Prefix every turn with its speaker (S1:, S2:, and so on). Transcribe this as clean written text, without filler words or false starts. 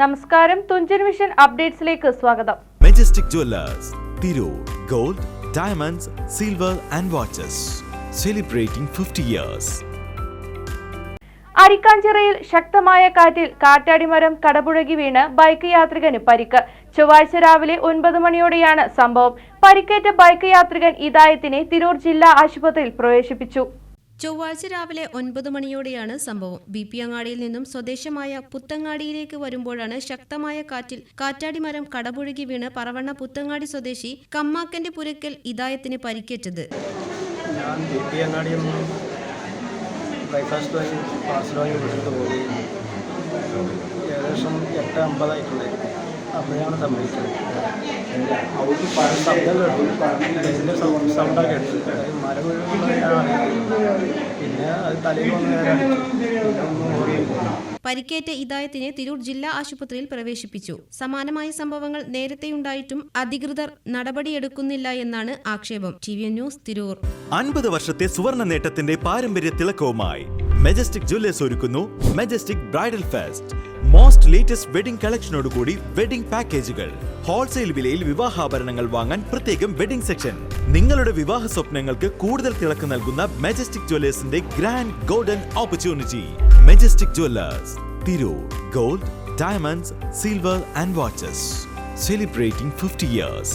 S1: നമസ്കാരം, തുഞ്ചൻ വിഷൻ അപ്ഡേറ്റ്സിലേക്ക് സ്വാഗതം.
S2: Majestic Jewellers, Tirur. Gold, diamonds, silver and watches. Celebrating 50 years.
S1: അരിക്കാഞ്ചിറയിൽ ശക്തമായ കാറ്റിൽ കാറ്റാടിമരം കടപുഴകി വീണ് ബൈക്ക് യാത്രികന് പരിക്ക്. ചൊവ്വാഴ്ച രാവിലെ 9 മണിയോടെയാണ് സംഭവം. പരിക്കേറ്റ ബൈക്ക് യാത്രികൻ ഇദായത്തിനെ തിരൂർ ജില്ലാ ആശുപത്രിയിൽ പ്രവേശിപ്പിച്ചു.
S3: ചൊവ്വാഴ്ച രാവിലെ 9 മണിയോടെയാണ് സംഭവം. BP അങ്ങാടിയിൽ നിന്നും സ്വദേശമായ പുത്തങ്ങാടിയിലേക്ക് വരുമ്പോഴാണ് ശക്തമായ കാറ്റിൽ കാറ്റാടിമരം കടപുഴകി വീണ് പറവണ്ണ പുത്തങ്ങാടി സ്വദേശി കമ്മാക്കന്റെ പുരക്കൽ ഇദായത്തിന് പരിക്കേറ്റത്.
S4: ഞാൻ BP അങ്ങാടിയിൽ നിന്നും ബ്രേക്ക്ഫാസ്റ്റ് വാങ്ങി പാർസൽ വാങ്ങി വീട്ടിൽ പോയി. ഏകദേശം 8:50 ആയിട്ടുണ്ടായിരുന്നു. അപ്പോഴാണ് സംഭവിച്ചത്. സൗണ്ടൊക്കെ കേട്ടു. മരം പിന്നെ അത് തലയിൽ വന്ന്
S3: പരിക്കേറ്റ ഇദായത്തിനെ തിരൂർ ജില്ലാ ആശുപത്രിയിൽ പ്രവേശിപ്പിച്ചു. സമാനമായ സംഭവങ്ങൾ നേരത്തെയുണ്ടായിട്ടും അധികൃതർ നടപടിയെടുക്കുന്നില്ല എന്നാണ് ആക്ഷേപം. TV news, Tirur.
S2: 50 വർഷത്തെ സുവർണ നേട്ടത്തിന്റെ പാരമ്പര്യ തിളക്കവുമായി മെജസ്റ്റിക് ജുവല്ലേഴ്സ് ഒരുക്കുന്നു Majestic bridal fest. Most latest wedding കളക്ഷനോടുകൂടി വെഡിംഗ് പാക്കേജുകൾ. ഹോൾസെയിൽ വിലയിൽ വിവാഹാഭരണങ്ങൾ വാങ്ങാൻ പ്രത്യേകം വെഡിംഗ് സെക്ഷൻ. നിങ്ങളുടെ വിവാഹ സ്വപ്നങ്ങൾക്ക് കൂടുതൽ തിളക്കം നൽകുന്ന മെജസ്റ്റിക് ജുവല്ലേഴ്സിന്റെ grand golden opportunity. Majestic Jewellers, Tirur. Gold, diamonds, silver and watches. Celebrating 50 years.